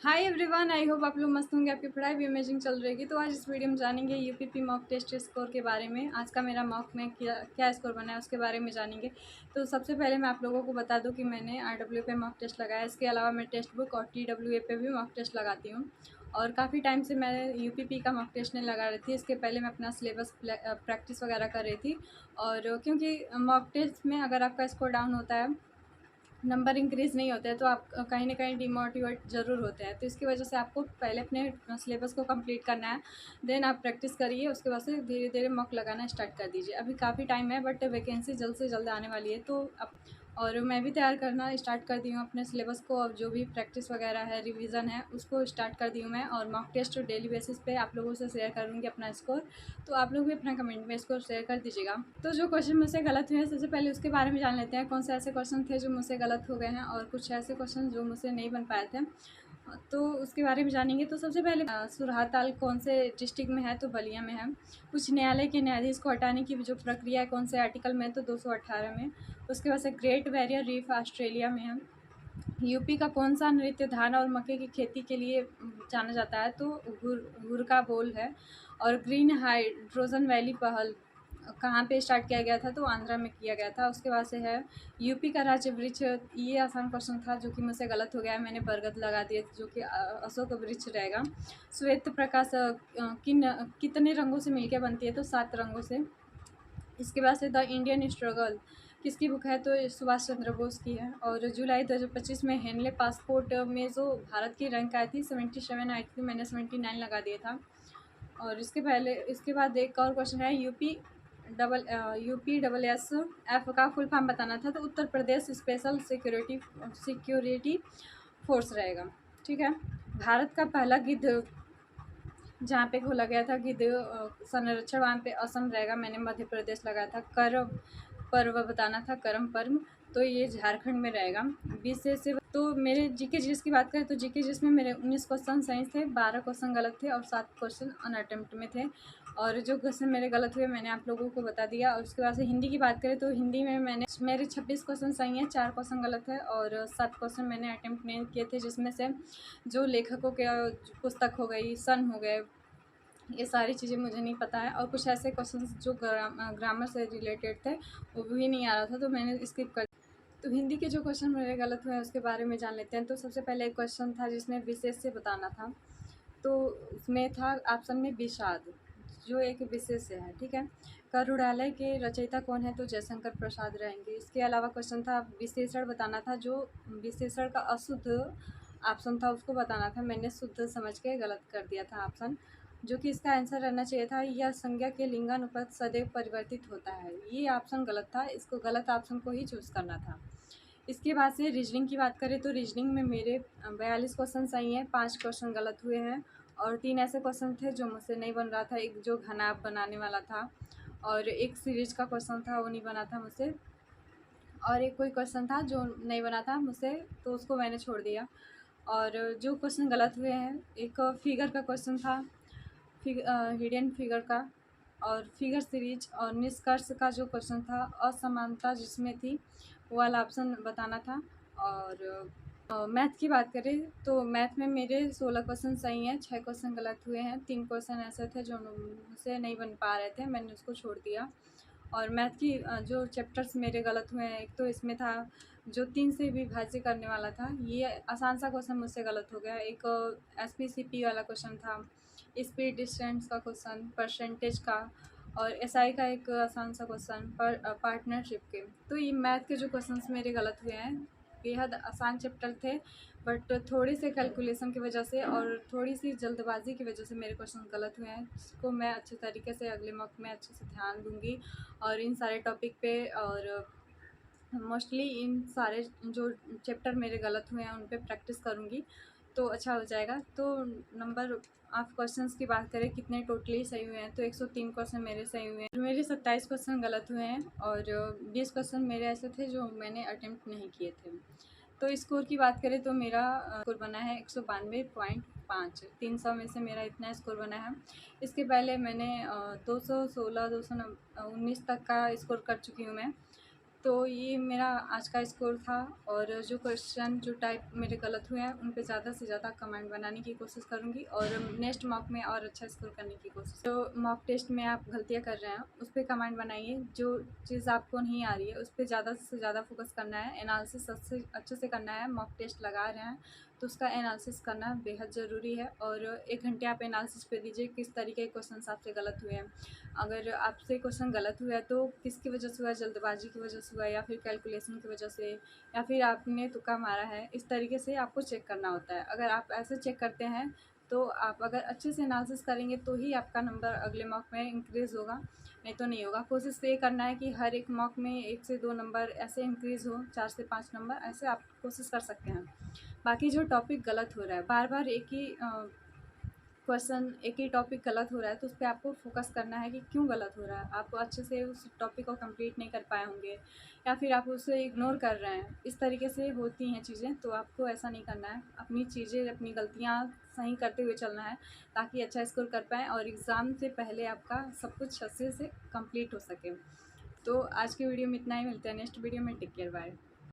Hi everyone, I hope आप लोग मस्त होंगे। आपकी पढ़ाई भी अमेजिंग चल रही है। तो आज इस वीडियो में जानेंगे यूपीपी मॉक टेस्ट स्कोर के बारे में। आज का मेरा मॉक में क्या क्या स्कोर बना है उसके बारे में जानेंगे। तो सबसे पहले मैं आप लोगों को बता दूं कि मैंने RW पे मॉक टेस्ट लगाया। इसके अलावा मैं टेक्स्ट बुक और TWA पे भी मॉक टेस्ट लगाती हूँ और काफ़ी टाइम से मैं यूपीपी का मॉक टेस्ट नहीं लगा रही थी। इसके पहले मैं अपना सिलेबस प्रैक्टिस वगैरह कर रही थी। और क्योंकि मॉक टेस्ट में अगर आपका स्कोर डाउन होता है, नंबर इंक्रीज़ नहीं होते हैं, तो आप कहीं न कहीं डिमोटिवेट ज़रूर होते हैं। तो इसकी वजह से आपको पहले अपने सिलेबस को कंप्लीट करना है, देन आप प्रैक्टिस करिए। उसके बाद से धीरे-धीरे मॉक लगाना स्टार्ट कर दीजिए। अभी काफ़ी टाइम है बट वैकेंसी जल्द से जल्द आने वाली है, तो अब और मैं भी तैयार करना स्टार्ट कर दी हूँ अपने सिलेबस को। अब जो भी प्रैक्टिस वगैरह है, रिवीजन है, उसको स्टार्ट कर दी हूँ मैं। और मॉक टेस्ट डेली बेसिस पे आप लोगों से शेयर करूँगी अपना स्कोर। तो आप लोग भी अपना कमेंट में स्कोर शेयर कर दीजिएगा। तो जो क्वेश्चन मुझसे गलत हुए हैं, सबसे पहले उसके बारे में जान लेते हैं। कौन से ऐसे क्वेश्चन थे जो मुझसे गलत हो गए हैं और कुछ ऐसे क्वेश्चन जो मुझसे नहीं बन पाए थे, तो उसके बारे में जानेंगे। तो सबसे पहले सुरहाताल कौन से डिस्ट्रिक्ट में है, तो बलिया में है। उच्च न्यायालय के न्यायाधीश को हटाने की जो प्रक्रिया है, कौन से आर्टिकल में, तो 218 में। उसके बाद से ग्रेट बैरियर रीफ ऑस्ट्रेलिया में है। यूपी का कौन सा नृत्य धान और मक्के की खेती के लिए जाना जाता है, तो हुरका बोल है। और ग्रीन हाइड्रोजन वैली पहल कहाँ पे स्टार्ट किया गया था, तो आंध्रा में किया गया था। उसके बाद से है यूपी का राज्य वृक्ष। ये आसान क्वेश्चन था जो कि मुझसे गलत हो गया है, मैंने बरगद लगा दिया जो कि अशोक वृक्ष रहेगा। श्वेत प्रकाश कितने रंगों से मिलकर बनती है, तो 7 रंगों से। इसके बाद से द इंडियन स्ट्रगल किसकी बुक है, तो सुभाष चंद्र बोस की है। और जुलाई 2025 में हेनले पासपोर्ट में जो भारत की रैंक आई थी 77 आई थी, मैंने 79 लगा दिया था। और इसके बाद एक और क्वेश्चन है, UPSS का फुल फॉर्म बताना था, तो Uttar Pradesh special security force रहेगा। ठीक है। भारत का पहला गिद्ध जहाँ पे खोला गया था गिद्ध संरक्षण, वहाँ पे असम रहेगा। मैंने मध्य प्रदेश लगाया था। करम पर्व बताना था, करम पर्व, तो ये झारखंड में रहेगा। 20 से तो मेरे जीके जीएस की बात करें तो जीके जीएस में मेरे 19 क्वेश्चन सही थे, 12 क्वेश्चन गलत थे और 7 क्वेश्चन अनअटेम्प्ट में थे। और जो क्वेश्चन मेरे गलत हुए मैंने आप लोगों को बता दिया। और उसके बाद से हिंदी की बात करें तो हिंदी में मेरे 26 क्वेश्चन सही हैं, 4 क्वेश्चन गलत है और 7 क्वेश्चन मैंने अटेम्प्ट नहीं किए थे, जिसमें से जो लेखकों के पुस्तक हो गई, सन हो गए, ये सारी चीज़ें मुझे नहीं पता है। और कुछ ऐसे क्वेश्चंस जो ग्रामर से रिलेटेड थे वो भी नहीं आ रहा था, तो मैंने स्किप कर। तो हिंदी के जो क्वेश्चन मेरे गलत हुए हैं उसके बारे में जान लेते हैं। तो सबसे पहले एक क्वेश्चन था जिसमें विशेष से बताना था, तो उसमें था ऑप्शन में विषाद, जो एक विशेष से है। ठीक है। करुणालय के रचयिता कौन है, तो जयशंकर प्रसाद रहेंगे। इसके अलावा क्वेश्चन था विशेषण बताना था, जो विशेषण का अशुद्ध ऑप्शन था उसको बताना था, मैंने शुद्ध समझ के गलत कर दिया था ऑप्शन, जो कि इसका आंसर रहना चाहिए था यह संज्ञा के लिंगानुपात सदैव परिवर्तित होता है। ये ऑप्शन गलत था, इसको गलत ऑप्शन को ही चूज़ करना था। इसके बाद से रीजनिंग की बात करें तो रीजनिंग में मेरे 42 क्वेश्चन सही हैं, 5 क्वेश्चन गलत हुए हैं और 3 ऐसे क्वेश्चन थे जो मुझसे नहीं बन रहा था। एक जो घनाभ बनाने वाला था और एक सीरीज का क्वेश्चन था वो नहीं बना था मुझसे, और एक कोई क्वेश्चन था जो नहीं बना था मुझसे, तो उसको मैंने छोड़ दिया। और जो क्वेश्चन गलत हुए हैं, एक फिगर का क्वेश्चन था, हिडन फिगर का, और फिगर सीरीज और निष्कर्ष का जो क्वेश्चन था, असमानता जिसमें थी वो वाला ऑप्शन बताना था। और मैथ की बात करें तो मैथ में मेरे 16 क्वेश्चन सही हैं, 6 क्वेश्चन गलत हुए हैं, 3 क्वेश्चन ऐसे थे जो मुझसे नहीं बन पा रहे थे, मैंने उसको छोड़ दिया। और मैथ की जो चैप्टर्स मेरे गलत हुए हैं, एक तो इसमें था जो 3 से विभाज्य करने वाला था, ये आसान सा क्वेश्चन मुझसे गलत हो गया। एक SPCP वाला क्वेश्चन था, स्पीड डिस्टेंस का क्वेश्चन, परसेंटेज का, और SI का एक आसान सा क्वेश्चन पार्टनरशिप के। तो ये मैथ के जो क्वेश्चंस मेरे गलत हुए हैं, बेहद आसान चैप्टर थे बट थोड़ी से कैलकुलेशन की वजह से और थोड़ी सी जल्दबाजी की वजह से मेरे क्वेश्चन गलत हुए हैं, जिसको मैं अच्छे तरीके से अगले मॉक में अच्छे से ध्यान दूंगी और इन सारे टॉपिक पे, और मोस्टली इन सारे जो चैप्टर मेरे गलत हुए हैं उन पे प्रैक्टिस करूँगी तो अच्छा हो जाएगा। तो नंबर ऑफ क्वेश्चंस की बात करें कितने टोटली सही हुए हैं, तो 103 क्वेश्चन मेरे सही हुए हैं, मेरे 27 क्वेश्चन गलत हुए हैं और 20 क्वेश्चन मेरे ऐसे थे जो मैंने अटेम्प्ट नहीं किए थे। तो स्कोर की बात करें तो मेरा स्कोर बना है 192.5, 300 में से मेरा इतना स्कोर बना है। इसके पहले मैंने 216 219 तक का स्कोर कर चुकी हूँ मैं। तो ये मेरा आज का स्कोर था, और जो क्वेश्चन जो टाइप मेरे गलत हुए हैं उन पे ज़्यादा से ज़्यादा कमेंट बनाने की कोशिश करूँगी, और नेक्स्ट मॉक में और अच्छा स्कोर करने की कोशिश। तो मॉक टेस्ट में आप गलतियाँ कर रहे हैं उस पर कमेंट बनाइए, जो चीज़ आपको नहीं आ रही है उस पर ज़्यादा से ज़्यादा फोकस करना है, एनालिसिस अच्छे से करना है। मॉक टेस्ट लगा रहे हैं तो उसका एनालिसिस करना बेहद ज़रूरी है, और 1 घंटे आप एनालिसिस पे दीजिए किस तरीके के क्वेश्चन आपसे गलत हुए हैं। अगर आपसे क्वेश्चन गलत हुआ है तो किसकी वजह से हुआ, जल्दबाजी की वजह से हुआ, या फिर कैलकुलेशन की वजह से, या फिर आपने तुक्का मारा है। इस तरीके से आपको चेक करना होता है। अगर आप ऐसे चेक करते हैं तो आप अगर अच्छे से एनालिसिस करेंगे तो ही आपका नंबर अगले मॉक में इंक्रीज़ होगा, नहीं तो नहीं होगा। कोशिश तो ये करना है कि हर एक मॉक में 1 से 2 नंबर ऐसे इंक्रीज़ हो, 4 से 5 नंबर ऐसे आप कोशिश कर सकते हैं। बाकी जो टॉपिक गलत हो रहा है, बार-बार एक ही क्वेश्चन, एक ही टॉपिक गलत हो रहा है, तो उस पे आपको फोकस करना है कि क्यों गलत हो रहा है। आप अच्छे से उस टॉपिक को कंप्लीट नहीं कर पाए होंगे, या फिर आप उसे इग्नोर कर रहे हैं। इस तरीके से होती हैं चीज़ें, तो आपको ऐसा नहीं करना है। अपनी चीज़ें, अपनी गलतियाँ सही करते हुए चलना है, ताकि अच्छा स्कोर कर पाएँ और एग्ज़ाम से पहले आपका सब कुछ अच्छे से कंप्लीट हो सके। तो आज की वीडियो में इतना ही, मिलते हैं नेक्स्ट वीडियो में। Take care, bye.